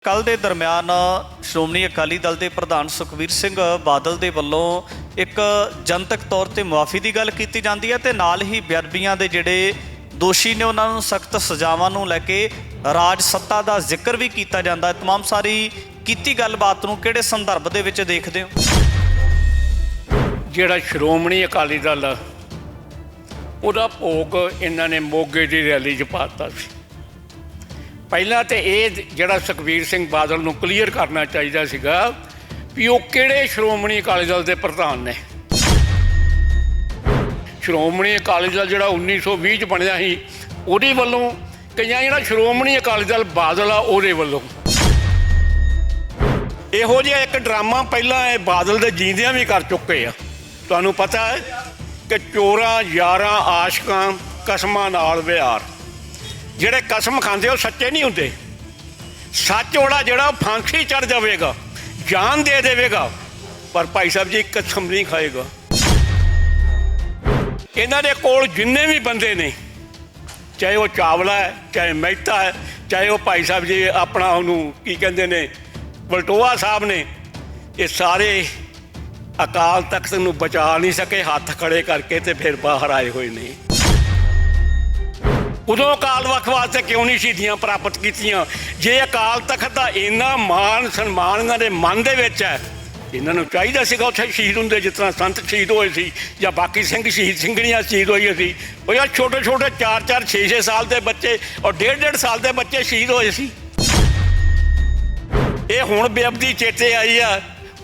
ਕੱਲ੍ਹ ਦੇ ਦਰਮਿਆਨ ਸ਼੍ਰੋਮਣੀ ਅਕਾਲੀ ਦਲ ਦੇ ਪ੍ਰਧਾਨ ਸੁਖਬੀਰ ਸਿੰਘ ਬਾਦਲ ਦੇ ਵੱਲੋਂ ਇੱਕ ਜਨਤਕ ਤੌਰ ਤੇ ਮੁਆਫੀ ਦੀ ਗੱਲ ਕੀਤੀ ਜਾਂਦੀ ਹੈ ਤੇ ਨਾਲ ਹੀ ਬੇਅਦਬੀਆਂ ਦੇ ਜਿਹੜੇ ਦੋਸ਼ੀ ਨੇ ਉਹਨਾਂ ਨੂੰ ਸਖਤ ਸਜ਼ਾਵਾਂ ਨੂੰ ਲੈ ਕੇ ਰਾਜ ਸੱਤਾ ਦਾ ਜ਼ਿਕਰ ਵੀ ਕੀਤਾ ਜਾਂਦਾ ਹੈ। ਤਮਾਮ ਸਾਰੀ ਕੀਤੀ ਗੱਲਬਾਤ ਨੂੰ ਕਿਹੜੇ ਸੰਦਰਭ ਦੇ ਵਿੱਚ ਦੇਖਦੇ ਹੋ? ਜਿਹੜਾ ਸ਼੍ਰੋਮਣੀ ਅਕਾਲੀ ਦਲ ਉਹਦਾ ਭੋਗ ਇਹਨਾਂ ਨੇ ਮੋਗੇ ਦੀ ਰੈਲੀ 'ਚ ਪਾਤਾ ਸੀ। ਪਹਿਲਾਂ ਤਾਂ ਇਹ ਜਿਹੜਾ ਸੁਖਬੀਰ ਸਿੰਘ ਬਾਦਲ ਨੂੰ ਕਲੀਅਰ ਕਰਨਾ ਚਾਹੀਦਾ ਸੀਗਾ ਵੀ ਉਹ ਕਿਹੜੇ ਸ਼੍ਰੋਮਣੀ ਅਕਾਲੀ ਦਲ ਦੇ ਪ੍ਰਧਾਨ ਨੇ। ਸ਼੍ਰੋਮਣੀ ਅਕਾਲੀ ਦਲ ਜਿਹੜਾ 1920 'ਚ ਬਣਿਆ ਸੀ ਉਹਦੇ ਵੱਲੋਂ ਕਈਆਂ, ਜਿਹੜਾ ਸ਼੍ਰੋਮਣੀ ਅਕਾਲੀ ਦਲ ਬਾਦਲ ਆ ਉਹਦੇ ਵੱਲੋਂ। ਇਹੋ ਜਿਹਾ ਇੱਕ ਡਰਾਮਾ ਪਹਿਲਾਂ ਇਹ ਬਾਦਲ ਦੇ ਜੀਂਦਿਆਂ ਵੀ ਕਰ ਚੁੱਕੇ ਆ। ਤੁਹਾਨੂੰ ਪਤਾ ਹੈ ਕਿ ਚੋਰਾਂ ਯਾਰਾਂ ਆਸ਼ਕਾਂ ਕਸਮਾਂ ਨਾਲ ਵਿਹਾਰ, ਜਿਹੜੇ ਕਸਮ ਖਾਂਦੇ ਉਹ ਸੱਚੇ ਨਹੀਂ ਹੁੰਦੇ। ਸੱਚ ਵਾਲਾ ਜਿਹੜਾ ਫਾਂਸੀ ਚੜ੍ਹ ਜਾਵੇਗਾ, ਜਾਨ ਦੇ ਦੇਵੇਗਾ, ਪਰ ਭਾਈ ਸਾਹਿਬ ਜੀ ਕਸਮ ਨਹੀਂ ਖਾਏਗਾ। ਇਹਨਾਂ ਦੇ ਕੋਲ ਜਿੰਨੇ ਵੀ ਬੰਦੇ ਨੇ, ਚਾਹੇ ਉਹ ਚਾਵਲਾ ਹੈ, ਚਾਹੇ ਮਹਿਤਾ ਹੈ, ਚਾਹੇ ਉਹ ਭਾਈ ਸਾਹਿਬ ਜੀ ਆਪਣਾ ਉਹਨੂੰ ਕੀ ਕਹਿੰਦੇ ਨੇ ਬਲਟੋਆ ਸਾਹਿਬ ਨੇ, ਇਹ ਸਾਰੇ ਅਕਾਲ ਤਖਤ ਨੂੰ ਬਚਾ ਨਹੀਂ ਸਕੇ, ਹੱਥ ਖੜੇ ਕਰਕੇ ਤੇ ਫਿਰ ਬਾਹਰ ਆਏ ਹੋਏ ਨੇ। ਉਦੋਂ ਅਕਾਲ ਵਕਤ ਵਾਸਤੇ ਕਿਉਂ ਨਹੀਂ ਸ਼ਹੀਦੀਆਂ ਪ੍ਰਾਪਤ ਕੀਤੀਆਂ? ਜੇ ਅਕਾਲ ਤਖਤ ਦਾ ਇੰਨਾ ਮਾਣ ਸਨਮਾਨ ਇਹਨਾਂ ਦੇ ਮਨ ਦੇ ਵਿੱਚ ਹੈ, ਇਹਨਾਂ ਨੂੰ ਚਾਹੀਦਾ ਸੀਗਾ ਉੱਥੇ ਸ਼ਹੀਦ ਹੁੰਦੇ, ਜਿਸ ਤਰ੍ਹਾਂ ਸੰਤ ਸ਼ਹੀਦ ਹੋਏ ਸੀ ਜਾਂ ਬਾਕੀ ਸਿੰਘ ਸ਼ਹੀਦ ਸਿੰਘਣੀਆਂ ਸ਼ਹੀਦ ਹੋਈਆਂ ਸੀ। ਉਹ ਯਾਰ ਛੋਟੇ ਛੋਟੇ 4-4 6-6 ਸਾਲ ਦੇ ਬੱਚੇ ਔਰ 1.5 ਸਾਲ ਦੇ ਬੱਚੇ ਸ਼ਹੀਦ ਹੋਏ ਸੀ। ਇਹ ਹੁਣ ਬੇਅਦਬੀ ਚੇਤੇ ਆਈ ਆ,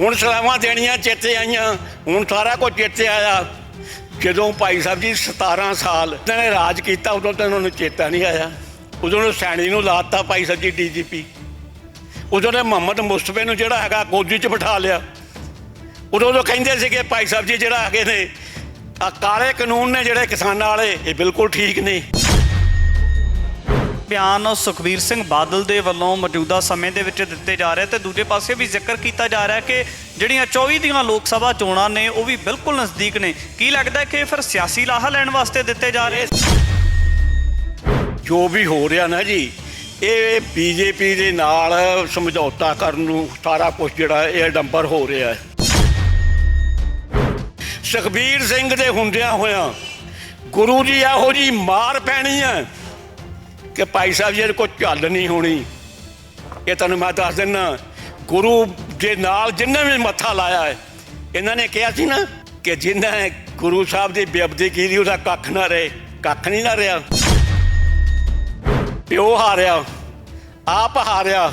ਹੁਣ ਸਲਾਮਾਂ ਦੇਣੀਆਂ ਚੇਤੇ ਆਈਆਂ, ਹੁਣ ਸਾਰਾ ਕੁਝ ਚੇਤੇ ਆਇਆ। ਜਦੋਂ ਭਾਈ ਸਾਹਿਬ ਜੀ 17 ਸਾਲ ਇਹਨਾਂ ਨੇ ਰਾਜ ਕੀਤਾ ਉਦੋਂ ਤਾਂ ਉਹਨਾਂ ਨੂੰ ਚੇਤਾ ਨਹੀਂ ਆਇਆ। ਉਦੋਂ ਨੂੰ ਸੈਣੀ ਨੂੰ ਲਾਤਾ ਭਾਈ ਸਾਹਿਬ ਜੀ DGP। ਉਦੋਂ ਨੇ ਮੁਹੰਮਦ ਮੁਸਤਫੇ ਨੂੰ ਜਿਹੜਾ ਹੈਗਾ ਗੋਦੀ 'ਚ ਬਿਠਾ ਲਿਆ। ਉਦੋਂ ਕਹਿੰਦੇ ਸੀਗੇ ਭਾਈ ਸਾਹਿਬ ਜੀ ਜਿਹੜਾ ਹੈਗੇ ਨੇ ਆ ਕਾਲੇ ਕਾਨੂੰਨ ਨੇ ਜਿਹੜੇ ਕਿਸਾਨਾਂ ਵਾਲੇ, ਇਹ ਬਿਲਕੁਲ ਠੀਕ ਨੇ। ਬਿਆਨ ਸੁਖਬੀਰ ਸਿੰਘ ਬਾਦਲ ਦੇ ਵੱਲੋਂ ਮੌਜੂਦਾ ਸਮੇਂ ਦੇ ਵਿੱਚ ਦਿੱਤੇ ਜਾ ਰਹੇ ਤੇ ਦੂਜੇ ਪਾਸੇ ਵੀ ਜ਼ਿਕਰ ਕੀਤਾ ਜਾ ਰਿਹਾ ਕਿ ਜਿਹੜੀਆਂ 24 ਦੀਆਂ ਲੋਕ ਸਭਾ ਚੋਣਾਂ ਨੇ ਉਹ ਵੀ ਬਿਲਕੁਲ ਨਜ਼ਦੀਕ ਨੇ। ਕੀ ਲੱਗਦਾ ਕਿ ਫਿਰ ਸਿਆਸੀ ਲਾਹਾ ਲੈਣ ਵਾਸਤੇ ਦਿੱਤੇ ਜਾ ਰਹੇ? ਜੋ ਵੀ ਹੋ ਰਿਹਾ ਨਾ ਜੀ, ਇਹ BJP ਦੇ ਨਾਲ ਸਮਝੌਤਾ ਕਰਨ ਨੂੰ ਸਾਰਾ ਕੁਝ ਜਿਹੜਾ ਇਹ ਅਡੰਬਰ ਹੋ ਰਿਹਾ ਹੈ। ਸੁਖਬੀਰ ਸਿੰਘ ਦੇ ਹੁੰਦਿਆਂ ਹੋਇਆਂ ਗੁਰੂ ਜੀ ਇਹੋ ਜਿਹੀ ਮਾਰ ਪੈਣੀ ਹੈ ਕਿ ਭਾਈ ਸਾਹਿਬ ਜੀ ਕੋਈ ਝੱਲ ਨਹੀਂ ਹੋਣੀ। ਇਹ ਤੁਹਾਨੂੰ ਮੈਂ ਦੱਸ ਦਿੰਦਾ, ਗੁਰੂ ਦੇ ਨਾਲ ਜਿੰਨੇ ਵੀ ਮੱਥਾ ਲਾਇਆ ਹੈ, ਇਹਨਾਂ ਨੇ ਕਿਹਾ ਸੀ ਨਾ ਕਿ ਜਿੰਨੇ ਗੁਰੂ ਸਾਹਿਬ ਦੀ ਬੇਅਦਬੀ ਕੀਤੀ ਉਹਦਾ ਕੱਖ ਨਾ ਰਹੇ। ਕੱਖ ਨਹੀਂ ਨਾ ਰਿਹਾ। ਪਿਓ ਹਾਰਿਆ, ਆਪ ਹਾਰਿਆ,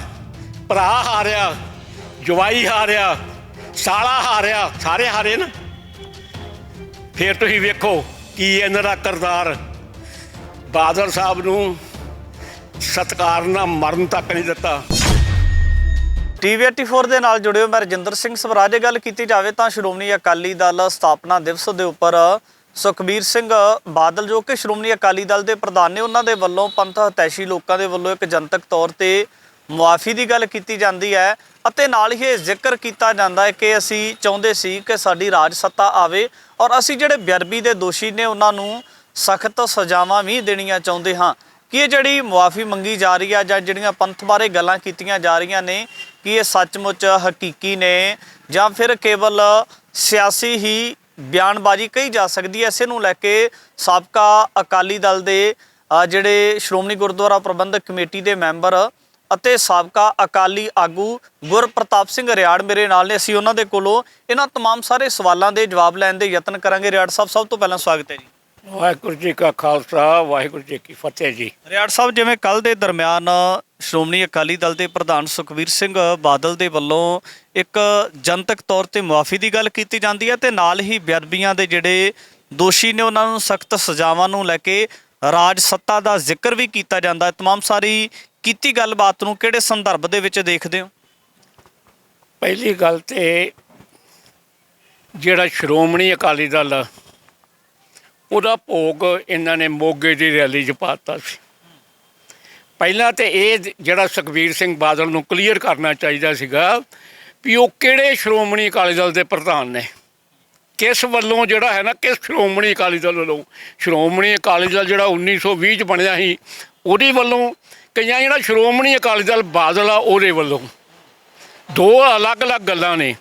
ਭਰਾ ਹਾਰਿਆ, ਜਵਾਈ ਹਾਰਿਆ, ਸਾਲਾ ਹਾਰਿਆ, ਸਾਰੇ ਹਾਰੇ ਨਾ। ਫਿਰ ਤੁਸੀਂ ਵੇਖੋ ਕੀ ਇਹਨਾਂ ਦਾ ਕਿਰਦਾਰ। ਬਾਦਲ ਸਾਹਿਬ ਨੂੰ ਸਤਿਕਾਰ ਨਾਲ ਮਰਨ ਤੱਕ ਨਹੀਂ ਦਿੱਤਾ। TV 84 ਦੇ ਨਾਲ ਜੁੜਿਓ, ਮੈਂ ਰਜਿੰਦਰ ਸਿੰਘ ਸਵਰਾਜ। ਗੱਲ ਕੀਤੀ ਜਾਵੇ ਤਾਂ ਸ਼੍ਰੋਮਣੀ ਅਕਾਲੀ ਦਲ ਸਥਾਪਨਾ ਦਿਵਸ ਦੇ ਉੱਪਰ ਸੁਖਬੀਰ ਸਿੰਘ ਬਾਦਲ ਜੋ ਕਿ ਸ਼੍ਰੋਮਣੀ ਅਕਾਲੀ ਦਲ ਦੇ ਪ੍ਰਧਾਨ ਨੇ, ਉਹਨਾਂ ਦੇ ਵੱਲੋਂ ਪੰਥ ਹਿਤੈਸ਼ੀ ਲੋਕਾਂ ਦੇ ਵੱਲੋਂ ਇੱਕ ਜਨਤਕ ਤੌਰ ਤੇ ਮੁਆਫੀ ਦੀ ਗੱਲ ਕੀਤੀ ਜਾਂਦੀ ਹੈ ਅਤੇ ਨਾਲ ਹੀ ਇਹ ਜ਼ਿਕਰ ਕੀਤਾ ਜਾਂਦਾ ਹੈ ਕਿ ਅਸੀਂ ਚਾਹੁੰਦੇ ਸੀ ਕਿ ਸਾਡੀ ਰਾਜ ਸੱਤਾ ਆਵੇ ਔਰ ਅਸੀਂ ਜਿਹੜੇ ਬੇਅਦਬੀ ਦੇ ਦੋਸ਼ੀ ਨੇ ਉਹਨਾਂ ਨੂੰ ਸਖਤ ਸਜ਼ਾਵਾਂ ਵੀ ਦੇਣੀਆਂ ਚਾਹੁੰਦੇ ਹਾਂ। ਕਿ ਇਹ ਜਿਹੜੀ ਮੁਆਫੀ ਮੰਗੀ ਜਾ ਰਹੀ ਹੈ ਜਾਂ ਜਿਹੜੀਆਂ ਪੰਥ ਬਾਰੇ ਗੱਲਾਂ ਕੀਤੀਆਂ ਜਾ ਰਹੀਆਂ ਨੇ, ਕਿ ਇਹ ਸੱਚਮੁੱਚ ਹਕੀਕੀ ਨੇ ਜਾਂ ਫਿਰ ਕੇਵਲ ਸਿਆਸੀ ਹੀ ਬਿਆਨਬਾਜ਼ੀ ਕਹੀ ਜਾ ਸਕਦੀ ਹੈ? ਇਸੇ ਨੂੰ ਲੈ ਕੇ ਸਾਬਕਾ ਅਕਾਲੀ ਦਲ ਦੇ ਜਿਹੜੇ ਸ਼੍ਰੋਮਣੀ ਗੁਰਦੁਆਰਾ ਪ੍ਰਬੰਧਕ ਕਮੇਟੀ ਦੇ ਮੈਂਬਰ ਅਤੇ ਸਾਬਕਾ ਅਕਾਲੀ ਆਗੂ ਗੁਰਪ੍ਰਤਾਪ ਸਿੰਘ ਰਿਆੜ ਮੇਰੇ ਨਾਲ ਨੇ। ਅਸੀਂ ਉਹਨਾਂ ਦੇ ਕੋਲੋਂ ਇਹਨਾਂ ਤਮਾਮ ਸਾਰੇ ਸਵਾਲਾਂ ਦੇ ਜਵਾਬ ਲੈਣ ਦੇ ਯਤਨ ਕਰਾਂਗੇ। ਰਿਆੜ ਸਾਹਿਬ, ਸਭ ਤੋਂ ਪਹਿਲਾਂ ਸਵਾਗਤ ਹੈ ਜੀ। ਵਾਹਿਗੁਰੂ ਜੀ ਕਾ ਖਾਲਸਾ, ਵਾਹਿਗੁਰੂ ਜੀ ਕੀ ਫਤਿਹ ਜੀ। ਰਿਆੜ ਸਾਹਿਬ, ਜਿਵੇਂ ਕੱਲ੍ਹ ਦੇ ਦਰਮਿਆਨ ਸ਼੍ਰੋਮਣੀ ਅਕਾਲੀ ਦਲ ਦੇ ਪ੍ਰਧਾਨ ਸੁਖਬੀਰ ਸਿੰਘ ਬਾਦਲ ਦੇ ਵੱਲੋਂ ਇੱਕ ਜਨਤਕ ਤੌਰ ਤੇ ਮੁਆਫੀ ਦੀ ਗੱਲ ਕੀਤੀ ਜਾਂਦੀ ਹੈ ਤੇ ਨਾਲ ਹੀ ਬੇਅਦਬੀਆਂ ਦੇ ਜਿਹੜੇ ਦੋਸ਼ੀ ਨੇ ਉਹਨਾਂ ਨੂੰ ਸਖਤ ਸਜ਼ਾਵਾਂ ਨੂੰ ਲੈ ਕੇ ਰਾਜ ਸੱਤਾ ਦਾ ਜ਼ਿਕਰ ਵੀ ਕੀਤਾ ਜਾਂਦਾ ਹੈ। ਤਮਾਮ ਸਾਰੀ ਕੀਤੀ ਗੱਲਬਾਤ ਨੂੰ ਕਿਹੜੇ ਸੰਦਰਭ ਦੇ ਵਿੱਚ ਦੇਖਦੇ ਹੋ? ਪਹਿਲੀ ਗੱਲ ਤੇ ਜਿਹੜਾ ਸ਼੍ਰੋਮਣੀ ਅਕਾਲੀ ਦਲ ਉਹਦਾ ਭੋਗ ਇਹਨਾਂ ਨੇ ਮੋਗੇ ਦੀ ਰੈਲੀ 'ਚ ਪਾਤਾ ਸੀ। ਪਹਿਲਾਂ ਤਾਂ ਇਹ ਜਿਹੜਾ ਸੁਖਬੀਰ ਸਿੰਘ ਬਾਦਲ ਨੂੰ ਕਲੀਅਰ ਕਰਨਾ ਚਾਹੀਦਾ ਸੀਗਾ ਵੀ ਉਹ ਕਿਹੜੇ ਸ਼੍ਰੋਮਣੀ ਅਕਾਲੀ ਦਲ ਦੇ ਪ੍ਰਧਾਨ ਨੇ, ਕਿਸ ਵੱਲੋਂ ਜਿਹੜਾ ਹੈ ਨਾ, ਕਿਸ ਸ਼੍ਰੋਮਣੀ ਅਕਾਲੀ ਦਲ ਵੱਲੋਂ। ਸ਼੍ਰੋਮਣੀ ਅਕਾਲੀ ਦਲ ਜਿਹੜਾ 1920 'ਚ ਬਣਿਆ ਸੀ ਉਹਦੇ ਵੱਲੋਂ ਕਈਆਂ ਜਿਹੜਾ ਸ਼੍ਰੋਮਣੀ ਅਕਾਲੀ ਦਲ ਬਾਦਲ ਆ ਉਹਦੇ ਵੱਲੋਂ ਦੋ ਅਲੱਗ-ਅਲੱਗ ਗੱਲਾਂ ਨੇ।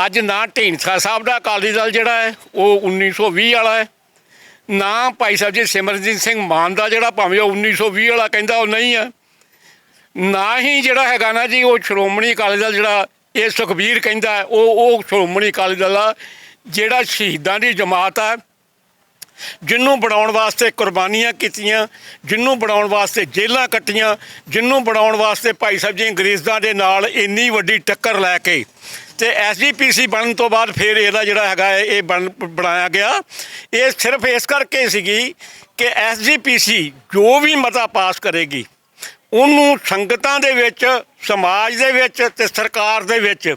ਅੱਜ ਨਾ ਢੀਂਡਸਾ ਸਾਹਿਬ ਦਾ ਅਕਾਲੀ ਦਲ ਜਿਹੜਾ ਹੈ ਉਹ 1920 ਵਾਲਾ ਹੈ, ਨਾ ਭਾਈ ਸਾਹਿਬ ਜੀ ਸਿਮਰਨਜੀਤ ਸਿੰਘ ਮਾਨ ਦਾ ਜਿਹੜਾ ਭਾਵੇਂ ਉਹ 1920 ਵਾਲਾ ਕਹਿੰਦਾ ਉਹ ਨਹੀਂ ਹੈ, ਨਾ ਹੀ ਜਿਹੜਾ ਹੈਗਾ ਨਾ ਜੀ ਉਹ ਸ਼੍ਰੋਮਣੀ ਅਕਾਲੀ ਦਲ ਜਿਹੜਾ ਇਹ ਸੁਖਬੀਰ ਕਹਿੰਦਾ ਹੈ ਉਹ ਸ਼੍ਰੋਮਣੀ ਅਕਾਲੀ ਦਲ ਆ ਜਿਹੜਾ ਸ਼ਹੀਦਾਂ ਦੀ ਜਮਾਤ ਆ, ਜਿਹਨੂੰ ਬਣਾਉਣ ਵਾਸਤੇ ਕੁਰਬਾਨੀਆਂ ਕੀਤੀਆਂ, ਜਿਹਨੂੰ ਬਣਾਉਣ ਵਾਸਤੇ ਜੇਲ੍ਹਾਂ ਕੱਟੀਆਂ, ਜਿਹਨੂੰ ਬਣਾਉਣ ਵਾਸਤੇ ਭਾਈ ਸਾਹਿਬ ਜੀ ਅੰਗਰੇਜ਼ਾਂ ਦੇ ਨਾਲ ਇੰਨੀ ਵੱਡੀ ਟੱਕਰ ਲੈ ਕੇ ਤੇ SGPC ਬਣਨ ਤੋਂ ਬਾਅਦ ਫਿਰ ਇਹਦਾ ਜਿਹੜਾ ਹੈਗਾ ਇਹ ਬਣਾਇਆ ਗਿਆ। ਇਹ ਸਿਰਫ ਇਸ ਕਰਕੇ ਸੀਗੀ ਕਿ SGPC ਜੋ ਵੀ ਮਤਾ ਪਾਸ ਕਰੇਗੀ ਉਹਨੂੰ ਸੰਗਤਾਂ ਦੇ ਵਿੱਚ, ਸਮਾਜ ਦੇ ਵਿੱਚ ਤੇ ਸਰਕਾਰ ਦੇ ਵਿੱਚ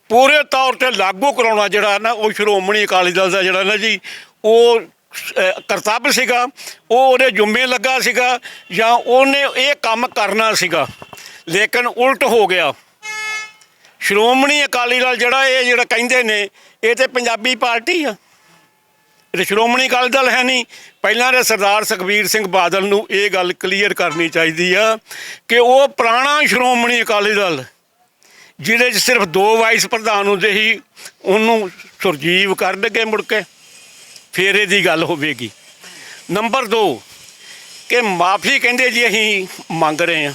ਪੂਰੇ ਤੌਰ 'ਤੇ ਲਾਗੂ ਕਰਾਉਣਾ ਜਿਹੜਾ ਨਾ ਉਹ ਸ਼੍ਰੋਮਣੀ ਅਕਾਲੀ ਦਲ ਦਾ ਜਿਹੜਾ ਨਾ ਜੀ ਉਹ ਕਰਤੱਵ ਸੀਗਾ, ਉਹ ਉਹਦੇ ਜੁੰਮੇ ਲੱਗਾ ਸੀਗਾ ਜਾਂ ਉਹਨੇ ਇਹ ਕੰਮ ਕਰਨਾ ਸੀਗਾ। ਲੇਕਿਨ ਉਲਟ ਹੋ ਗਿਆ। ਸ਼੍ਰੋਮਣੀ ਅਕਾਲੀ ਦਲ ਜਿਹੜਾ ਕਹਿੰਦੇ ਨੇ ਇਹ ਤੇ ਪੰਜਾਬੀ ਪਾਰਟੀ ਆ, ਇਹ ਸ਼੍ਰੋਮਣੀ ਅਕਾਲੀ ਦਲ ਹੈ ਨਹੀਂ। ਪਹਿਲਾਂ ਦੇ ਸਰਦਾਰ ਸੁਖਬੀਰ ਸਿੰਘ ਬਾਦਲ ਨੂੰ ਇਹ ਗੱਲ ਕਲੀਅਰ ਕਰਨੀ ਚਾਹੀਦੀ ਆ ਕਿ ਉਹ ਪੁਰਾਣਾ ਸ਼੍ਰੋਮਣੀ ਅਕਾਲੀ ਦਲ ਜਿਹਦੇ 'ਚ ਸਿਰਫ 2 ਵਾਈਸ ਪ੍ਰਧਾਨ ਹੁੰਦੇ ਸੀ ਉਹਨੂੰ ਸੁਰਜੀਵ ਕਰਨਗੇ ਮੁੜ ਕੇ, ਫਿਰ ਇਹਦੀ ਗੱਲ ਹੋਵੇਗੀ। ਨੰਬਰ 2 ਕਿ ਮਾਫੀ ਕਹਿੰਦੇ ਜੀ ਅਸੀਂ ਮੰਗ ਰਹੇ ਹਾਂ।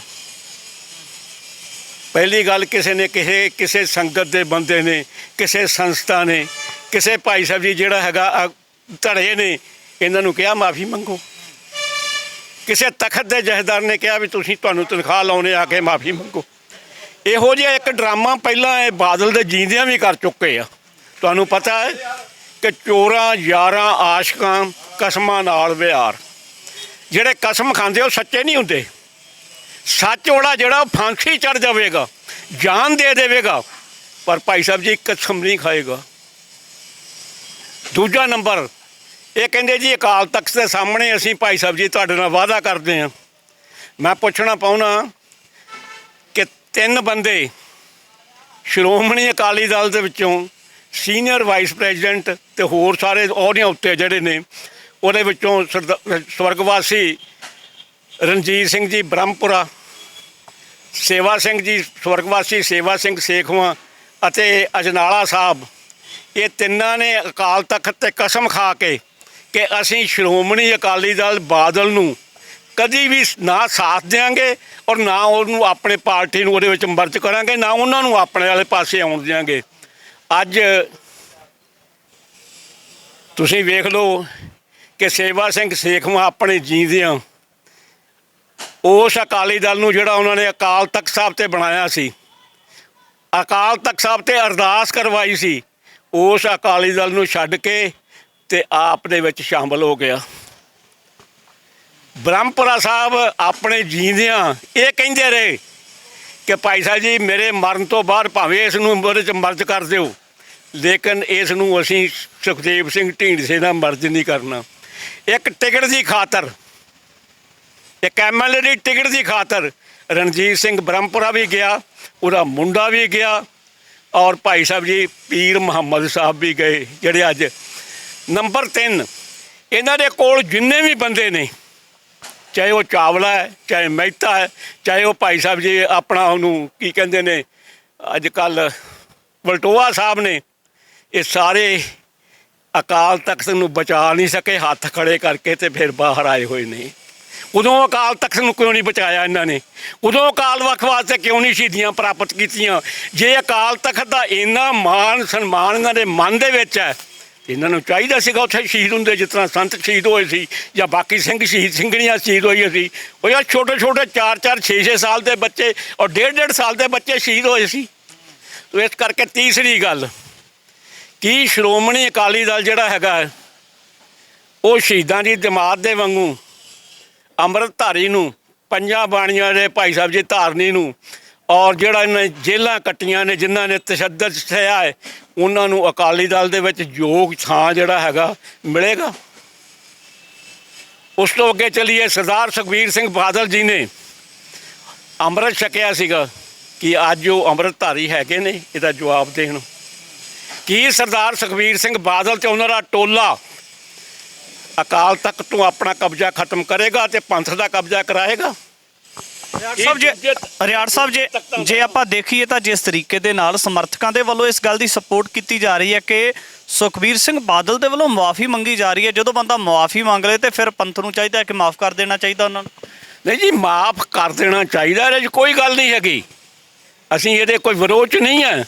ਪਹਿਲੀ ਗੱਲ ਕਿਸੇ ਸੰਗਤ ਦੇ ਬੰਦੇ ਨੇ, ਕਿਸੇ ਸੰਸਥਾ ਨੇ, ਕਿਸੇ ਭਾਈ ਸਾਹਿਬ ਜੀ ਜਿਹੜਾ ਹੈਗਾ ਧੜੇ ਨੇ ਇਹਨਾਂ ਨੂੰ ਕਿਹਾ ਮਾਫੀ ਮੰਗੋ। ਕਿਸੇ ਤਖਤ ਦੇ ਜਥੇਦਾਰ ਨੇ ਕਿਹਾ ਵੀ ਤੁਹਾਨੂੰ ਤਨਖਾਹ ਲਾਉਣੇ ਆ ਕੇ ਮਾਫੀ ਮੰਗੋ। ਇਹੋ ਜਿਹਾ ਇੱਕ ਡਰਾਮਾ ਪਹਿਲਾਂ ਇਹ ਬਾਦਲ ਦੇ ਜੀਂਦਿਆਂ ਵੀ ਕਰ ਚੁੱਕੇ ਆ। ਤੁਹਾਨੂੰ ਪਤਾ ਹੈ ਕਿ ਚੋਰਾਂ ਯਾਰਾਂ ਆਸ਼ਕਾਂ ਕਸਮਾਂ ਨਾਲ ਵਿਹਾਰ, ਜਿਹੜੇ ਕਸਮ ਖਾਂਦੇ ਉਹ ਸੱਚੇ ਨਹੀਂ ਹੁੰਦੇ। ਸੱਚ ਵਾਲਾ ਜਿਹੜਾ ਉਹ ਫਾਂਸੀ ਚੜ੍ਹ ਜਾਵੇਗਾ, ਜਾਨ ਦੇ ਦੇਵੇਗਾ, ਪਰ ਭਾਈ ਸਾਹਿਬ ਜੀ ਕਸਮ ਨਹੀਂ ਖਾਏਗਾ। ਦੂਜਾ ਨੰਬਰ ਇਹ ਕਹਿੰਦੇ ਜੀ ਅਕਾਲ ਤਖਤ ਦੇ ਸਾਹਮਣੇ ਅਸੀਂ ਭਾਈ ਸਾਹਿਬ ਜੀ ਤੁਹਾਡੇ ਨਾਲ ਵਾਅਦਾ ਕਰਦੇ ਹਾਂ। ਮੈਂ ਪੁੱਛਣਾ ਪਾਉਣਾ ਕਿ 3 ਬੰਦੇ ਸ਼੍ਰੋਮਣੀ ਅਕਾਲੀ ਦਲ ਦੇ ਵਿੱਚੋਂ ਸੀਨੀਅਰ ਵਾਈਸ ਪ੍ਰੈਜ਼ੀਡੈਂਟ ਤੇ ਹੋਰ ਸਾਰੇ ਅਹੁਦਿਆਂ ਉੱਤੇ ਜਿਹੜੇ ਨੇ ਉਹਦੇ ਵਿੱਚੋਂ ਸਵਰਗਵਾਸੀ ਰਣਜੀਤ ਸਿੰਘ ਜੀ ਬ੍ਰਹਮਪੁਰਾ, ਸੇਵਾ ਸਿੰਘ ਜੀ ਸਵਰਗਵਾਸੀ ਸੇਵਾ ਸਿੰਘ ਸੇਖਵਾਂ ਅਤੇ ਅਜਨਾਲਾ ਸਾਹਿਬ, ਇਹ ਤਿੰਨਾਂ ਨੇ ਅਕਾਲ ਤਖਤ 'ਤੇ ਕਸਮ ਖਾ ਕੇ ਕਿ ਅਸੀਂ ਸ਼੍ਰੋਮਣੀ ਅਕਾਲੀ ਦਲ ਬਾਦਲ ਨੂੰ ਕਦੀ ਵੀ ਨਾ ਸਾਥ ਦਿਆਂਗੇ ਔਰ ਨਾ ਉਹਨੂੰ ਆਪਣੇ ਪਾਰਟੀ ਨੂੰ ਉਹਦੇ ਵਿੱਚ ਮਰਜ ਕਰਾਂਗੇ, ਨਾ ਉਹਨਾਂ ਨੂੰ ਆਪਣੇ ਵਾਲੇ ਪਾਸੇ ਆਉਣ ਦਿਆਂਗੇ। ਅੱਜ ਤੁਸੀਂ ਵੇਖ ਲਓ ਕਿ ਸੇਵਾ ਸਿੰਘ ਸੇਖਵਾਂ ਆਪਣੇ ਜੀਂਦਿਆਂ ਉਸ ਅਕਾਲੀ ਦਲ ਨੂੰ ਜਿਹੜਾ ਉਹਨਾਂ ਨੇ ਅਕਾਲ ਤਖਤ ਸਾਹਿਬ 'ਤੇ ਬਣਾਇਆ ਸੀ, ਅਕਾਲ ਤਖਤ ਸਾਹਿਬ 'ਤੇ ਅਰਦਾਸ ਕਰਵਾਈ ਸੀ, ਉਸ ਅਕਾਲੀ ਦਲ ਨੂੰ ਛੱਡ ਕੇ ਤੇ ਆਪ ਦੇ ਵਿੱਚ ਸ਼ਾਮਲ ਹੋ ਗਿਆ। ਬ੍ਰਹਮਪੁਰਾ ਸਾਹਿਬ ਆਪਣੇ ਜੀਂਦਿਆਂ ਇਹ ਕਹਿੰਦੇ ਰਹੇ ਕਿ ਭਾਈ ਸਾਹਿਬ ਜੀ ਮੇਰੇ ਮਰਨ ਤੋਂ ਬਾਅਦ ਭਾਵੇਂ ਇਸ ਨੂੰ ਉਹਦੇ 'ਚ ਮਰਜ ਕਰ ਦਿਓ, ਲੇਕਿਨ ਇਸ ਨੂੰ ਅਸੀਂ ਸੁਖਦੇਵ ਸਿੰਘ ਢੀਂਡਸੇ ਨਾਲ ਮਰਜ ਨਹੀਂ ਕਰਨਾ। ਇੱਕ ਟਿਕਟ ਦੀ ਖਾਤਰ, ਇੱਕ MLA ਦੀ ਟਿਕਟ ਦੀ ਖਾਤਰ ਰਣਜੀਤ ਸਿੰਘ ਬ੍ਰਹਮਪੁਰਾ ਵੀ ਗਿਆ, ਉਹਦਾ ਮੁੰਡਾ ਵੀ ਗਿਆ ਔਰ ਭਾਈ ਸਾਹਿਬ ਜੀ ਪੀਰ ਮੁਹੰਮਦ ਸਾਹਿਬ ਵੀ ਗਏ ਜਿਹੜੇ ਅੱਜ। ਨੰਬਰ 3 ਇਹਨਾਂ ਦੇ ਕੋਲ ਜਿੰਨੇ ਵੀ ਬੰਦੇ ਨੇ, ਚਾਹੇ ਉਹ ਚਾਵਲਾ ਹੈ, ਚਾਹੇ ਮਹਿਤਾ ਹੈ, ਚਾਹੇ ਉਹ ਭਾਈ ਸਾਹਿਬ ਜੀ ਆਪਣਾ ਉਹਨੂੰ ਕੀ ਕਹਿੰਦੇ ਨੇ ਅੱਜ ਕੱਲ੍ਹ ਵਲਟੋਆ ਸਾਹਿਬ ਨੇ, ਇਹ ਸਾਰੇ ਅਕਾਲ ਤਖਤ ਨੂੰ ਬਚਾ ਨਹੀਂ ਸਕੇ, ਹੱਥ ਖੜੇ ਕਰਕੇ ਤੇ ਫਿਰ ਬਾਹਰ ਆਏ ਹੋਏ ਨੇ। ਉਦੋਂ ਅਕਾਲ ਤਖਤ ਨੂੰ ਕਿਉਂ ਨਹੀਂ ਬਚਾਇਆ ਇਹਨਾਂ ਨੇ? ਉਦੋਂ ਅਕਾਲ ਵਕਤ ਵਾਸਤੇ ਕਿਉਂ ਨਹੀਂ ਸ਼ਹੀਦੀਆਂ ਪ੍ਰਾਪਤ ਕੀਤੀਆਂ? ਜੇ ਅਕਾਲ ਤਖਤ ਦਾ ਇੰਨਾ ਮਾਣ ਸਨਮਾਨ ਇਹਨਾਂ ਦੇ ਮਨ ਦੇ ਵਿੱਚ ਹੈ, ਇਹਨਾਂ ਨੂੰ ਚਾਹੀਦਾ ਸੀਗਾ ਉੱਥੇ ਸ਼ਹੀਦ ਹੁੰਦੇ, ਜਿਸ ਤਰ੍ਹਾਂ ਸੰਤ ਸ਼ਹੀਦ ਹੋਏ ਸੀ ਜਾਂ ਬਾਕੀ ਸਿੰਘ ਸ਼ਹੀਦ ਸਿੰਘਣੀਆਂ ਸ਼ਹੀਦ ਹੋਈਆਂ ਸੀ। ਉਹ ਯਾਰ ਛੋਟੇ ਛੋਟੇ 4-4 6-6 ਸਾਲ ਦੇ ਬੱਚੇ ਔਰ 1.5 ਸਾਲ ਦੇ ਬੱਚੇ ਸ਼ਹੀਦ ਹੋਏ ਸੀ। ਤੋ ਇਸ ਕਰਕੇ ਤੀਸਰੀ ਗੱਲ ਕਿ ਸ਼੍ਰੋਮਣੀ ਅਕਾਲੀ ਦਲ ਜਿਹੜਾ ਹੈਗਾ ਉਹ ਸ਼ਹੀਦਾਂ ਦੀ ਜਮਾਤ ਦੇ ਵਾਂਗੂ ਅੰਮ੍ਰਿਤਧਾਰੀ ਨੂੰ, 5 ਬਾਣੀਆਂ ਦੇ ਭਾਈ ਸਾਹਿਬ ਜੀ ਧਾਰਨੀ ਨੂੰ ਔਰ ਜਿਹੜਾ ਇਹਨਾਂ ਜੇਲ੍ਹਾਂ ਕੱਟੀਆਂ ਨੇ, ਜਿਨ੍ਹਾਂ ਨੇ ਤਸ਼ੱਦਦ ਸਹਿਆ ਹੈ, ਉਹਨਾਂ ਨੂੰ ਅਕਾਲੀ ਦਲ ਦੇ ਵਿੱਚ ਯੋਗ ਥਾਂ ਜਿਹੜਾ ਹੈਗਾ ਮਿਲੇਗਾ। ਉਸ ਤੋਂ ਅੱਗੇ ਚੱਲੀਏ, ਸਰਦਾਰ ਸੁਖਬੀਰ ਸਿੰਘ ਬਾਦਲ ਜੀ ਨੇ ਅੰਮ੍ਰਿਤ ਛਕਿਆ ਸੀਗਾ, ਕਿ ਅੱਜ ਉਹ ਅੰਮ੍ਰਿਤਧਾਰੀ ਹੈਗੇ ਨੇ? ਇਹਦਾ ਜਵਾਬ ਦੇਣ। ਕੀ ਸਰਦਾਰ ਸੁਖਬੀਰ ਸਿੰਘ ਬਾਦਲ ਤੇ ਉਹਨਾਂ ਦਾ ਟੋਲਾ ਅਕਾਲ ਤਖਤ ਤੋਂ ਆਪਣਾ ਕਬਜ਼ਾ ਖਤਮ ਕਰੇਗਾ ਤੇ ਪੰਥ ਦਾ ਕਬਜ਼ਾ ਕਰਾਏਗਾ? ਰਿਆੜ ਸਾਹਿਬ ਜੇ ਆਪਾਂ ਦੇਖੀਏ ਤਾਂ ਜਿਸ ਤਰੀਕੇ ਦੇ ਨਾਲ ਸਮਰਥਕਾਂ ਦੇ ਵੱਲੋਂ ਇਸ ਗੱਲ ਦੀ ਸਪੋਰਟ ਕੀਤੀ ਜਾ ਰਹੀ ਹੈ ਕਿ ਸੁਖਬੀਰ ਸਿੰਘ ਬਾਦਲ ਦੇ ਵੱਲੋਂ ਮੁਆਫੀ ਮੰਗੀ ਜਾ ਰਹੀ ਹੈ, ਜਦੋਂ ਬੰਦਾ ਮੁਆਫੀ ਮੰਗ ਲੇ ਤੇ ਫਿਰ ਪੰਥ ਨੂੰ ਚਾਹੀਦਾ ਹੈ ਕਿ ਮਾਫ ਕਰ ਦੇਣਾ ਚਾਹੀਦਾ ਉਹਨਾਂ ਨੂੰ। ਨਹੀਂ ਜੀ, ਮਾਫ ਕਰ ਦੇਣਾ ਚਾਹੀਦਾ, ਇਹਦੇ 'ਚ ਕੋਈ ਗੱਲ ਨਹੀਂ ਹੈਗੀ, ਅਸੀਂ ਇਹਦੇ ਕੋਈ ਵਿਰੋਧ 'ਚ ਨਹੀਂ ਹੈ,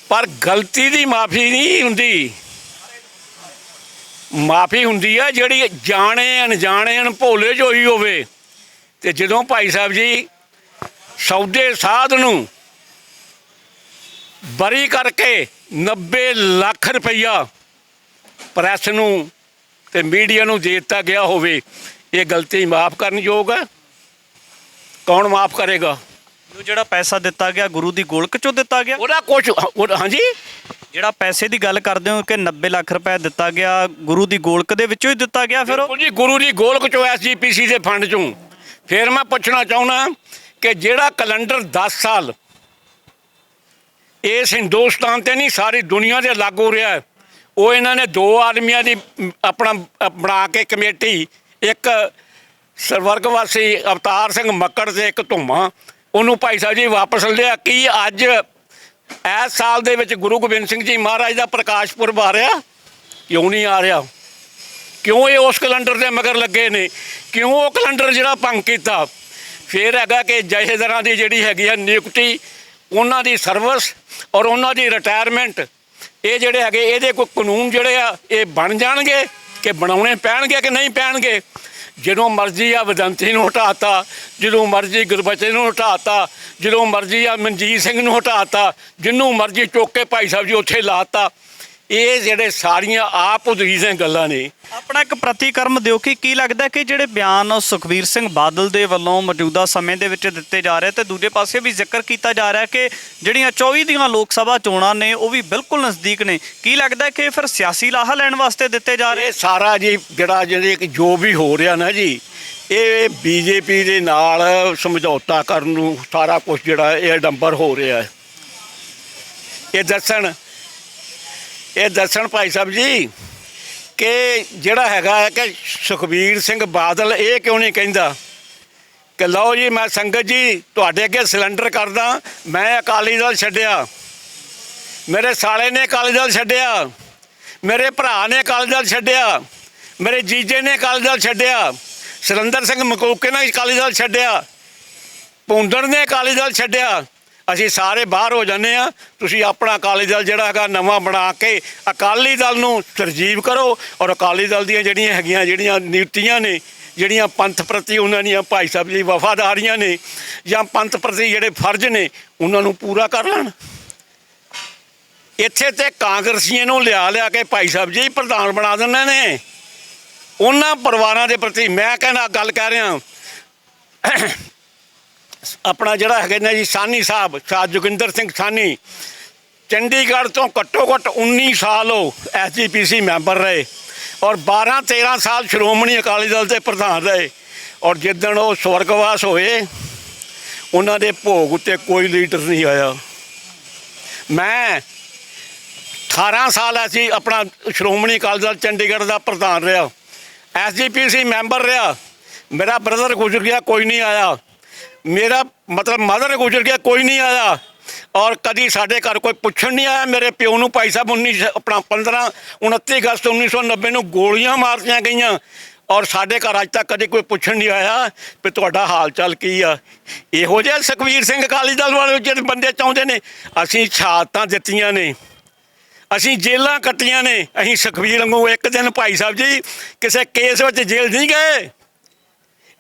ਪਰ ਗਲਤੀ ਦੀ ਮਾਫੀ ਨਹੀਂ ਹੁੰਦੀ। ਮਾਫੀ ਹੁੰਦੀ ਹੈ ਜਿਹੜੀ ਜਾਣੇ ਅਣਜਾਣੇ ਭੋਲੇ 'ਚ ਹੋਈ ਹੋਵੇ। ਤੇ ਜਦੋਂ ਭਾਈ ਸਾਹਿਬ ਜੀ ਸੌਦੇ ਸਾਧ ਨੂੰ ਬਰੀ ਕਰਕੇ 90 ਲੱਖ ਰੁਪਈਆ ਪ੍ਰੈਸ ਨੂੰ ਤੇ ਮੀਡੀਆ ਨੂੰ ਦੇ ਦਿੱਤਾ ਗਿਆ ਹੋਵੇ, ਇਹ ਗਲਤੀ ਮਾਫ ਕਰਨ ਯੋਗ ਹੈ? ਕੌਣ ਮਾਫ ਕਰੇਗਾ? ਜਿਹੜਾ ਪੈਸਾ ਦਿੱਤਾ ਗਿਆ ਗੁਰੂ ਦੀ ਗੋਲਕ ਚੋਂ ਦਿੱਤਾ ਗਿਆ, ਉਹਦਾ ਕੁਛ ਹਾਂਜੀ, ਜਿਹੜਾ ਪੈਸੇ ਦੀ ਗੱਲ ਕਰਦੇ ਹੋ ਕਿ 90 ਲੱਖ ਰੁਪਏ ਦਿੱਤਾ ਗਿਆ ਗੁਰੂ ਦੀ ਗੋਲਕ ਦੇ ਵਿੱਚੋਂ ਹੀ ਦਿੱਤਾ ਗਿਆ ਫਿਰ ਬਿਲਕੁਲ ਜੀ, ਗੁਰੂ ਦੀ ਗੋਲਕ ਚੋਂ, SGPC ਦੇ ਫੰਡ ਚੋਂ। ਫਿਰ ਮੈਂ ਪੁੱਛਣਾ ਚਾਹੁੰਦਾ ਕਿ ਜਿਹੜਾ ਕੈਲੰਡਰ 10 ਸਾਲ ਇਸ ਹਿੰਦੁਸਤਾਨ ਤੇ ਨਹੀਂ ਸਾਰੀ ਦੁਨੀਆ ਦੇ ਲਾਗੂ ਰਿਹਾ, ਉਹ ਇਹਨਾਂ ਨੇ 2 ਆਦਮੀਆਂ ਦੀ ਆਪਣਾ ਬਣਾ ਕੇ ਕਮੇਟੀ, ਇੱਕ ਸਵਰਗਵਾਸੀ ਅਵਤਾਰ ਸਿੰਘ ਮੱਕੜ ਤੇ ਇੱਕ ਧੁੰਮਾ, ਉਹਨੂੰ ਭਾਈ ਸਾਹਿਬ ਜੀ ਵਾਪਸ ਲਿਆ। ਕੀ ਅੱਜ ਇਸ ਸਾਲ ਦੇ ਵਿੱਚ ਗੁਰੂ ਗੋਬਿੰਦ ਸਿੰਘ ਜੀ ਮਹਾਰਾਜ ਦਾ ਪ੍ਰਕਾਸ਼ ਪੁਰਬ ਆ ਰਿਹਾ? ਕਿਉਂ ਨਹੀਂ ਆ ਰਿਹਾ? ਕਿਉਂ ਇਹ ਉਸ ਕੈਲੰਡਰ ਦੇ ਮਗਰ ਲੱਗੇ ਨੇ? ਕਿਉਂ ਉਹ ਕੈਲੰਡਰ ਜਿਹੜਾ ਭੰਗ ਕੀਤਾ? ਫਿਰ ਹੈਗਾ ਕਿ ਜਥੇਦਾਰਾਂ ਦੀ ਜਿਹੜੀ ਹੈਗੀ ਆ ਨਿਯੁਕਤੀ, ਉਹਨਾਂ ਦੀ ਸਰਵਿਸ ਔਰ ਉਹਨਾਂ ਦੀ ਰਿਟਾਇਰਮੈਂਟ, ਇਹ ਜਿਹੜੇ ਹੈਗੇ ਇਹਦੇ ਕੋਈ ਕਾਨੂੰਨ ਜਿਹੜੇ ਆ ਇਹ ਬਣ ਜਾਣਗੇ ਕਿ ਬਣਾਉਣੇ ਪੈਣਗੇ ਕਿ ਨਹੀਂ ਪੈਣਗੇ? ਜਦੋਂ ਮਰਜ਼ੀ ਆ ਵਦੰਤੀ ਨੂੰ ਹਟਾਤਾ, ਜਦੋਂ ਮਰਜ਼ੀ ਗੁਰਬਚਨ ਨੂੰ ਹਟਾਤਾ, ਜਦੋਂ ਮਰਜ਼ੀ ਆ ਮਨਜੀਤ ਸਿੰਘ ਨੂੰ ਹਟਾਤਾ, ਜਿਹਨੂੰ ਮਰਜ਼ੀ ਚੁੱਕ ਕੇ ਭਾਈ ਸਾਹਿਬ ਜੀ ਉੱਥੇ ਲਾਤਾ। ਇਹ ਜਿਹੜੇ ਸਾਰੀਆਂ ਆਪ ਉਦਰੀਜ਼ਾਂ ਗੱਲਾਂ ਨੇ। ਆਪਣਾ ਇੱਕ ਪ੍ਰਤੀਕਰਮ ਦਿਓ ਕਿ ਕੀ ਲੱਗਦਾ ਕਿ ਜਿਹੜੇ ਬਿਆਨ ਸੁਖਬੀਰ ਸਿੰਘ ਬਾਦਲ ਦੇ ਵੱਲੋਂ ਮੌਜੂਦਾ ਸਮੇਂ ਦੇ ਵਿੱਚ ਦਿੱਤੇ ਜਾ ਰਹੇ ਤੇ ਦੂਜੇ ਪਾਸੇ ਵੀ ਜ਼ਿਕਰ ਕੀਤਾ ਜਾ ਰਿਹਾ ਕਿ ਜਿਹੜੀਆਂ 24 ਦੀਆਂ ਲੋਕ ਸਭਾ ਚੋਣਾਂ ਨੇ ਉਹ ਵੀ ਬਿਲਕੁਲ ਨਜ਼ਦੀਕ ਨੇ, ਕੀ ਲੱਗਦਾ ਕਿ ਫਿਰ ਸਿਆਸੀ ਲਾਹਾ ਲੈਣ ਵਾਸਤੇ ਦਿੱਤੇ ਜਾ ਰਹੇ? ਇਹ ਸਾਰਾ ਜੀ ਜਿਹੜੇ ਜੋ ਵੀ ਹੋ ਰਿਹਾ ਨਾ ਜੀ, ਇਹ BJP ਦੇ ਨਾਲ ਸਮਝੌਤਾ ਕਰਨ ਨੂੰ ਸਾਰਾ ਕੁਝ ਜਿਹੜਾ ਇਹ ਡੰਬਰ ਹੋ ਰਿਹਾ ਹੈ। ਇਹ ਦੱਸਣ ਭਾਈ ਸਾਹਿਬ ਜੀ ਕਿ ਜਿਹੜਾ ਹੈਗਾ ਹੈ ਕਿ ਸੁਖਬੀਰ ਸਿੰਘ ਬਾਦਲ ਇਹ ਕਿਉਂ ਨਹੀਂ ਕਹਿੰਦਾ ਕਿ ਲਓ ਜੀ ਮੈਂ ਸੰਗਤ ਜੀ ਤੁਹਾਡੇ ਅੱਗੇ ਸਿਲੰਡਰ ਕਰਦਾ, ਮੈਂ ਅਕਾਲੀ ਦਲ ਛੱਡਿਆ, ਮੇਰੇ ਸਾਲੇ ਨੇ ਅਕਾਲੀ ਦਲ ਛੱਡਿਆ, ਮੇਰੇ ਭਰਾ ਨੇ ਅਕਾਲੀ ਦਲ ਛੱਡਿਆ, ਮੇਰੇ ਜੀਜੇ ਨੇ ਅਕਾਲੀ ਦਲ ਛੱਡਿਆ, ਸੁਰਿੰਦਰ ਸਿੰਘ ਮਕੂਕੇ ਨੇ ਅਕਾਲੀ ਦਲ ਛੱਡਿਆ, ਭੁੰਦੜ ਨੇ ਅਕਾਲੀ ਦਲ ਛੱਡਿਆ, ਅਸੀਂ ਸਾਰੇ ਬਾਹਰ ਹੋ ਜਾਂਦੇ ਹਾਂ, ਤੁਸੀਂ ਆਪਣਾ ਅਕਾਲੀ ਦਲ ਜਿਹੜਾ ਹੈਗਾ ਨਵਾਂ ਬਣਾ ਕੇ ਅਕਾਲੀ ਦਲ ਨੂੰ ਤਰਜੀਬ ਕਰੋ। ਔਰ ਅਕਾਲੀ ਦਲ ਦੀਆਂ ਜਿਹੜੀਆਂ ਨੀਤੀਆਂ ਨੇ, ਜਿਹੜੀਆਂ ਪੰਥ ਪ੍ਰਤੀ ਉਹਨਾਂ ਦੀਆਂ ਭਾਈ ਸਾਹਿਬ ਜੀ ਵਫਾਦਾਰੀਆਂ ਨੇ, ਜਾਂ ਪੰਥ ਪ੍ਰਤੀ ਜਿਹੜੇ ਫਰਜ਼ ਨੇ, ਉਹਨਾਂ ਨੂੰ ਪੂਰਾ ਕਰ ਲੈਣ। ਇੱਥੇ ਤੇ ਕਾਂਗਰਸੀਆਂ ਨੂੰ ਲਿਆ ਕੇ ਭਾਈ ਸਾਹਿਬ ਜੀ ਪ੍ਰਧਾਨ ਬਣਾ ਦਿੰਦੇ ਨੇ। ਉਹਨਾਂ ਪਰਿਵਾਰਾਂ ਦੇ ਪ੍ਰਤੀ ਮੈਂ ਕਹਿੰਦਾ ਗੱਲ ਕਹਿ ਰਿਹਾ, ਆਪਣਾ ਜਿਹੜਾ ਹੈਗਾ ਨਾ ਜੀ ਸਾਨੀ ਸਾਹਿਬ, ਸ਼ਾਹ ਜੋਗਿੰਦਰ ਸਿੰਘ ਸਾਨੀ, ਚੰਡੀਗੜ੍ਹ ਤੋਂ ਘੱਟੋ ਘੱਟ 19 ਸਾਲ ਉਹ SGPC ਮੈਂਬਰ ਰਹੇ ਔਰ 12-13 ਸਾਲ ਸ਼੍ਰੋਮਣੀ ਅਕਾਲੀ ਦਲ ਦੇ ਪ੍ਰਧਾਨ ਰਹੇ। ਔਰ ਜਿੱਦਣ ਉਹ ਸਵਰਗਵਾਸ ਹੋਏ, ਉਹਨਾਂ ਦੇ ਭੋਗ ਉੱਤੇ ਕੋਈ ਲੀਡਰ ਨਹੀਂ ਆਇਆ। ਮੈਂ 18 ਸਾਲ ਅਸੀਂ ਆਪਣਾ ਸ਼੍ਰੋਮਣੀ ਅਕਾਲੀ ਦਲ ਚੰਡੀਗੜ੍ਹ ਦਾ ਪ੍ਰਧਾਨ ਰਿਹਾ, SGPC ਮੈਂਬਰ ਰਿਹਾ, ਮੇਰਾ ਬ੍ਰਦਰ ਗੁਜ਼ਰ ਗਿਆ, ਕੋਈ ਨਹੀਂ ਆਇਆ, ਮੇਰਾ ਮਤਲਬ ਮਦਰ ਗੁਜ਼ਰ ਗਿਆ, ਕੋਈ ਨਹੀਂ ਆਇਆ। ਔਰ ਕਦੀ ਸਾਡੇ ਘਰ ਕੋਈ ਪੁੱਛਣ ਨਹੀਂ ਆਇਆ। ਮੇਰੇ ਪਿਓ ਨੂੰ ਭਾਈ ਸਾਹਿਬ 29 ਅਗਸਤ 1990 ਨੂੰ ਗੋਲੀਆਂ ਮਾਰਤੀਆਂ ਗਈਆਂ ਔਰ ਸਾਡੇ ਘਰ ਅੱਜ ਤੱਕ ਕਦੇ ਕੋਈ ਪੁੱਛਣ ਨਹੀਂ ਆਇਆ ਵੀ ਤੁਹਾਡਾ ਹਾਲ ਚਾਲ ਕੀ ਆ। ਇਹੋ ਜਿਹੇ ਸੁਖਬੀਰ ਸਿੰਘ ਅਕਾਲੀ ਦਲ ਵਾਲੇ ਜਿਹੜੇ ਬੰਦੇ ਚਾਹੁੰਦੇ ਨੇ, ਅਸੀਂ ਸ਼ਹਾਦਤਾਂ ਦਿੱਤੀਆਂ ਨੇ, ਅਸੀਂ ਜੇਲ੍ਹਾਂ ਕੱਟੀਆਂ ਨੇ, ਅਸੀਂ ਸੁਖਬੀਰ ਵਾਂਗੂ ਇੱਕ ਦਿਨ ਭਾਈ ਸਾਹਿਬ ਜੀ ਕਿਸੇ ਕੇਸ ਵਿੱਚ ਜੇਲ੍ਹ ਨਹੀਂ ਗਏ।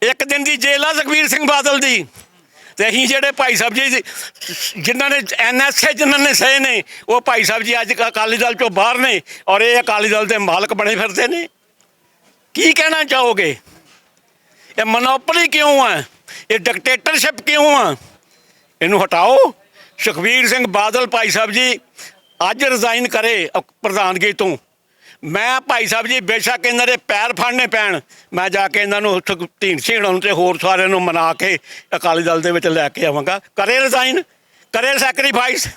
ਇੱਕ ਦਿਨ ਦੀ ਜੇਲ੍ਹ ਆ ਸੁਖਬੀਰ ਸਿੰਘ ਬਾਦਲ ਦੀ। ਤੇ ਅਸੀਂ ਜਿਹੜੇ ਭਾਈ ਸਾਹਿਬ ਜੀ ਜਿਨ੍ਹਾਂ ਨੇ NSA ਜਿਨ੍ਹਾਂ ਨੇ ਸਹੇ ਨੇ, ਉਹ ਭਾਈ ਸਾਹਿਬ ਜੀ ਅੱਜ ਅਕਾਲੀ ਦਲ ਚੋਂ ਬਾਹਰ ਨੇ ਔਰ ਇਹ ਅਕਾਲੀ ਦਲ ਦੇ ਮਾਲਕ ਬਣੇ ਫਿਰਦੇ ਨੇ। ਕੀ ਕਹਿਣਾ ਚਾਹੋਗੇ? ਇਹ ਮੋਨੋਪੋਲੀ ਕਿਉਂ ਆ? ਇਹ ਡਿਕਟੇਟਰਸ਼ਿਪ ਕਿਉਂ ਆ? ਇਹਨੂੰ ਹਟਾਓ। ਸੁਖਬੀਰ ਸਿੰਘ ਬਾਦਲ ਭਾਈ ਸਾਹਿਬ ਜੀ ਅੱਜ ਰਿਜ਼ਾਈਨ ਕਰੇ ਪ੍ਰਧਾਨਗੀ ਤੋਂ। ਮੈਂ ਭਾਈ ਸਾਹਿਬ ਜੀ ਬੇਸ਼ੱਕ ਇਹਨਾਂ ਦੇ ਪੈਰ ਫੜਨੇ ਪੈਣ, ਮੈਂ ਜਾ ਕੇ ਇਹਨਾਂ ਨੂੰ ਧੀਨ ਸਿੰਘਾਂ ਨੂੰ ਤੇ ਹੋਰ ਸਾਰਿਆਂ ਨੂੰ ਮਨਾ ਕੇ ਅਕਾਲੀ ਦਲ ਦੇ ਵਿੱਚ ਲੈ ਕੇ ਆਵਾਂਗਾ। ਕਰੇ ਰਿਜ਼ਾਈਨ, ਕਰੇ ਸੈਕਰੀਫਾਈਸ।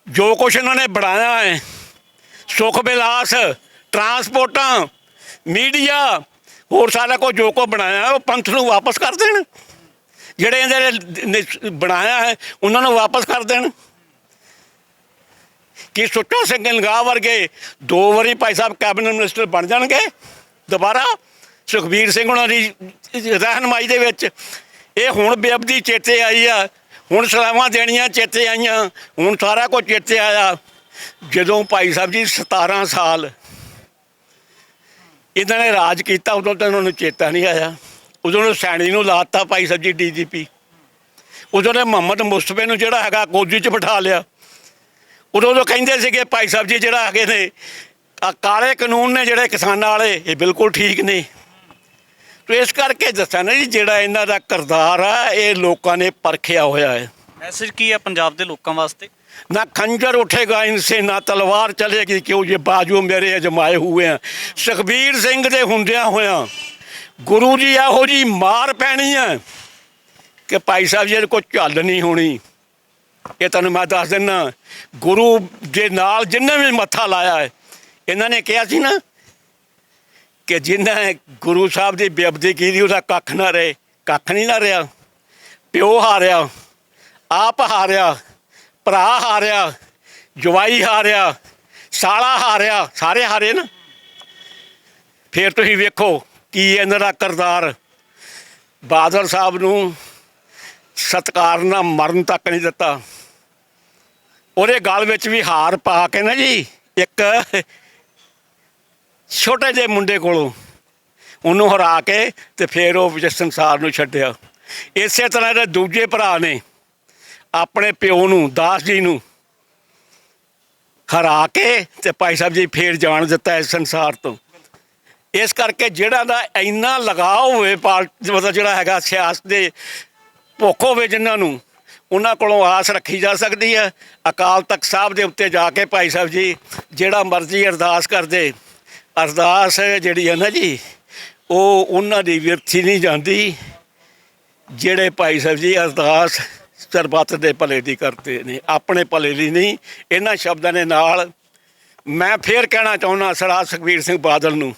ਜੋ ਕੁਛ ਇਹਨਾਂ ਨੇ ਬਣਾਇਆ ਹੈ, ਸੁੱਖ ਵਿਲਾਸ, ਟਰਾਂਸਪੋਰਟਾਂ, ਮੀਡੀਆ, ਹੋਰ ਸਾਰਾ ਕੁਝ ਜੋ ਕੁਛ ਬਣਾਇਆ ਉਹ ਪੰਥ ਨੂੰ ਵਾਪਸ ਕਰ ਦੇਣ। ਜਿਹੜੇ ਇਹਦੇ ਨੇ ਬਣਾਇਆ ਹੈ ਉਹਨਾਂ ਨੂੰ ਵਾਪਸ ਕਰ ਦੇਣ। ਕਿ ਸੁੱਚਾ ਸਿੰਘ ਲੰਗਾਹ ਵਰਗੇ 2 ਵਾਰੀ ਭਾਈ ਸਾਹਿਬ ਕੈਬਨਿਟ ਮਿਨਿਸਟਰ ਬਣ ਜਾਣਗੇ ਦੁਬਾਰਾ ਸੁਖਬੀਰ ਸਿੰਘ ਉਹਨਾਂ ਦੀ ਰਹਿਨਮਾਈ ਦੇ ਵਿੱਚ। ਇਹ ਹੁਣ ਬੇਅਬਦੀ ਚੇਤੇ ਆਈ ਆ, ਹੁਣ ਸਲਾਹਾਂ ਦੇਣੀਆਂ ਚੇਤੇ ਆਈਆਂ, ਹੁਣ ਸਾਰਾ ਕੁਝ ਚੇਤੇ ਆਇਆ। ਜਦੋਂ ਭਾਈ ਸਾਹਿਬ ਜੀ 17 ਸਾਲ ਇਹਨਾਂ ਨੇ ਰਾਜ ਕੀਤਾ ਉਦੋਂ ਤਾਂ ਉਹਨਾਂ ਨੂੰ ਚੇਤਾ ਨਹੀਂ ਆਇਆ। ਉਦੋਂ ਨੂੰ ਸੈਣੀ ਨੂੰ ਲਾਤਾ ਭਾਈ ਸਾਹਿਬ ਜੀ DGP। ਉਦੋਂ ਨੇ ਮੁਹੰਮਦ ਮੁਸਤਫੇ ਨੂੰ ਜਿਹੜਾ ਹੈਗਾ ਗੋਦੀ 'ਚ ਬਿਠਾ ਲਿਆ। ਉਦੋਂ ਤੋਂ ਕਹਿੰਦੇ ਸੀਗੇ ਭਾਈ ਸਾਹਿਬ ਜੀ ਜਿਹੜਾ ਹੈਗੇ ਨੇ ਕਾਲੇ ਕਾਨੂੰਨ ਨੇ ਜਿਹੜੇ ਕਿਸਾਨਾਂ ਵਾਲੇ ਇਹ ਬਿਲਕੁਲ ਠੀਕ ਨੇ। ਤੇ ਇਸ ਕਰਕੇ ਦੱਸਿਆ ਨਾ ਜੀ ਜਿਹੜਾ ਇਹਨਾਂ ਦਾ ਕਿਰਦਾਰ ਆ ਇਹ ਲੋਕਾਂ ਨੇ ਪਰਖਿਆ ਹੋਇਆ ਹੈ। ਮੈਸੇਜ ਕੀ ਹੈ ਪੰਜਾਬ ਦੇ ਲੋਕਾਂ ਵਾਸਤੇ? ना खंजर उठेगा इनसे ना तलवार चलेगी क्यों ये बाजू मेरे अजमाए हुए हैं। सुखबीर सिंह दे हुंदियां होया गुरु जी ਇਹੋ जी मार पैनी है कि भाई साहब जी को झल नहीं होनी। ये तुहानूं मैं दस दिना गुरु दे नाल जिन्हें भी मत्था लाया है इन्होंने कहा सी ना कि जिन्हें गुरु साहब की बेअदबी की उसका कख ना रहे। कख नहीं ना रहा। प्यो हारिया, आप हारिया, ਭਰਾ ਹਾਰਿਆ, ਜਵਾਈ ਹਾਰਿਆ, ਸਾਲਾ ਹਾਰਿਆ, ਸਾਰੇ ਹਾਰੇ ਨਾ। ਫਿਰ ਤੁਸੀਂ ਵੇਖੋ ਕੀ ਇਹਨਾਂ ਦਾ ਕਿਰਦਾਰ। ਬਾਦਲ ਸਾਹਿਬ ਨੂੰ ਸਤਿਕਾਰ ਨਾਲ ਮਰਨ ਤੱਕ ਨਹੀਂ ਦਿੱਤਾ। ਉਹਦੇ ਗਲ ਵਿੱਚ ਵੀ ਹਾਰ ਪਾ ਕੇ ਨਾ ਜੀ ਇੱਕ ਛੋਟੇ ਜਿਹੇ ਮੁੰਡੇ ਕੋਲੋਂ ਉਹਨੂੰ ਹਰਾ ਕੇ ਤੇ ਫਿਰ ਉਹ ਸੰਸਾਰ ਨੂੰ ਛੱਡਿਆ। ਇਸੇ ਤਰ੍ਹਾਂ ਦੇ ਦੂਜੇ ਭਰਾ ਨੇ ਆਪਣੇ ਪਿਓ ਨੂੰ ਦਾਸ ਜੀ ਨੂੰ ਹਰਾ ਕੇ ਤੇ ਭਾਈ ਸਾਹਿਬ ਜੀ ਫੇਰ ਜਾਣ ਦਿੱਤਾ ਇਸ ਸੰਸਾਰ ਤੋਂ। ਇਸ ਕਰਕੇ ਜਿਹੜਾ ਦਾ ਇੰਨਾ ਲਗਾਅ ਹੋਵੇ ਮਤਲਬ ਜਿਹੜਾ ਹੈਗਾ ਸਿਆਸਤ ਦੇ ਭੁੱਖ ਹੋਵੇ ਜਿਨ੍ਹਾਂ ਨੂੰ ਉਹਨਾਂ ਕੋਲੋਂ ਆਸ ਰੱਖੀ ਜਾ ਸਕਦੀ ਹੈ। ਅਕਾਲ ਤਖਤ ਸਾਹਿਬ ਦੇ ਉੱਤੇ ਜਾ ਕੇ ਭਾਈ ਸਾਹਿਬ ਜੀ ਜਿਹੜਾ ਮਰਜ਼ੀ ਅਰਦਾਸ ਕਰਦੇ, ਅਰਦਾਸ ਜਿਹੜੀ ਹੈ ਨਾ ਜੀ ਉਹ ਉਹਨਾਂ ਦੀ ਵਿਅਰਥੀ ਨਹੀਂ ਜਾਂਦੀ। ਜਿਹੜੇ ਭਾਈ ਸਾਹਿਬ ਜੀ ਅਰਦਾਸ ਸਰਬੱਤ ਦੇ ਭਲੇ ਦੀ ਕਰਦੇ ਨੇ, ਆਪਣੇ ਭਲੇ ਦੀ ਨਹੀਂ। ਇਹਨਾਂ ਸ਼ਬਦਾਂ ਦੇ ਨਾਲ ਮੈਂ ਫੇਰ ਕਹਿਣਾ ਚਾਹੁੰਦਾ ਸਰਦਾਰ ਸੁਖਬੀਰ ਸਿੰਘ ਬਾਦਲ ਨੂੰ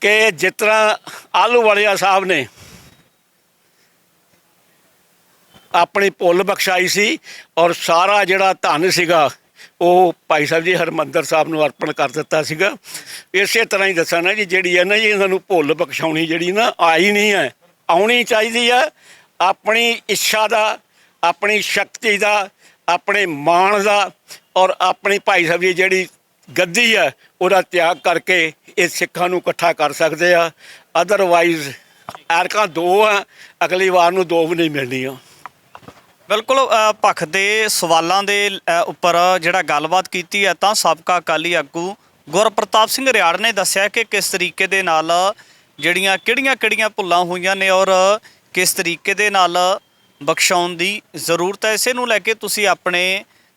ਕਿ ਜਿਸ ਤਰ੍ਹਾਂ ਆਹਲੂਵਾਲੀਆ ਸਾਹਿਬ ਨੇ ਆਪਣੀ ਭੁੱਲ ਬਖਸ਼ਾਈ ਸੀ ਔਰ ਸਾਰਾ ਜਿਹੜਾ ਧਨ ਸੀਗਾ ਉਹ ਭਾਈ ਸਾਹਿਬ ਜੀ ਹਰਿਮੰਦਰ ਸਾਹਿਬ ਨੂੰ ਅਰਪਣ ਕਰ ਦਿੱਤਾ ਸੀਗਾ। ਇਸੇ ਤਰ੍ਹਾਂ ਹੀ ਦੱਸਾਂ ਨਾ ਜੀ ਜਿਹੜੀ ਹੈ ਨਾ ਜੀ ਇਹਨਾਂ ਨੂੰ ਭੁੱਲ ਬਖਸ਼ਾਉਣੀ ਜਿਹੜੀ ਨਾ ਆਈ ਨਹੀਂ ਹੈ, ਆਉਣੀ ਚਾਹੀਦੀ ਹੈ। ਆਪਣੀ ਇੱਛਾ ਦਾ, ਆਪਣੀ ਸ਼ਕਤੀ ਦਾ, ਆਪਣੇ ਮਾਣ ਦਾ ਔਰ ਆਪਣੀ ਭਾਈ ਸਾਹਿਬ ਜੀ ਜਿਹੜੀ ਗੱਦੀ ਹੈ ਉਹਦਾ ਤਿਆਗ ਕਰਕੇ ਇਹ ਸਿੱਖਾਂ ਨੂੰ ਇਕੱਠਾ ਕਰ ਸਕਦੇ ਆ। ਅਦਰਵਾਈਜ਼ ਐਰਕਾਂ 2 ਆ, ਅਗਲੀ ਵਾਰ ਨੂੰ 2 ਵੀ ਨਹੀਂ ਮਿਲਣੀਆਂ। ਬਿਲਕੁਲ ਪੱਖ ਦੇ ਸਵਾਲਾਂ ਦੇ ਉੱਪਰ ਜਿਹੜਾ ਗੱਲਬਾਤ ਕੀਤੀ ਹੈ ਤਾਂ ਸਾਬਕਾ ਅਕਾਲੀ ਆਗੂ ਗੁਰਪ੍ਰਤਾਪ ਸਿੰਘ ਰਿਆੜ ਨੇ ਦੱਸਿਆ ਕਿ ਕਿਸ ਤਰੀਕੇ ਦੇ ਨਾਲ ਜਿਹੜੀਆਂ ਕਿਹੜੀਆਂ ਭੁੱਲਾਂ ਹੋਈਆਂ ਨੇ ਔਰ ਕਿਸ ਤਰੀਕੇ ਦੇ ਨਾਲ ਬਖਸ਼ਾਉਣ ਦੀ ਜ਼ਰੂਰਤ ਹੈ। ਇਸੇ ਨੂੰ ਲੈ ਕੇ ਤੁਸੀਂ ਆਪਣੇ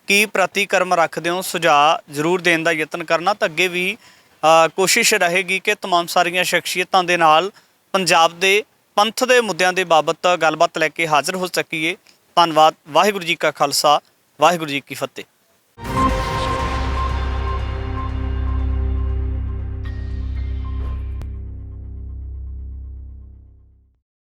ਕੀ ਪ੍ਰਤੀਕਰਮ ਰੱਖਦੇ ਹੋ, ਸੁਝਾਅ ਜ਼ਰੂਰ ਦੇਣ ਦਾ ਯਤਨ ਕਰਨਾ। ਤਾਂ ਅੱਗੇ ਵੀ ਕੋਸ਼ਿਸ਼ ਰਹੇਗੀ ਕਿ तमाम ਸਾਰੀਆਂ ਸ਼ਖਸੀਅਤਾਂ ਦੇ ਨਾਲ ਪੰਜਾਬ ਦੇ ਪੰਥ ਦੇ ਮੁੱਦਿਆਂ ਦੇ ਬਾਬਤ ਗੱਲਬਾਤ ਲੈ ਕੇ ਹਾਜ਼ਰ ਹੋ ਸਕੀਏ। ਧੰਨਵਾਦ। ਵਾਹਿਗੁਰੂ ਜੀ ਕਾ ਖਾਲਸਾ, ਵਾਹਿਗੁਰੂ ਜੀ ਕੀ ਫਤਿਹ।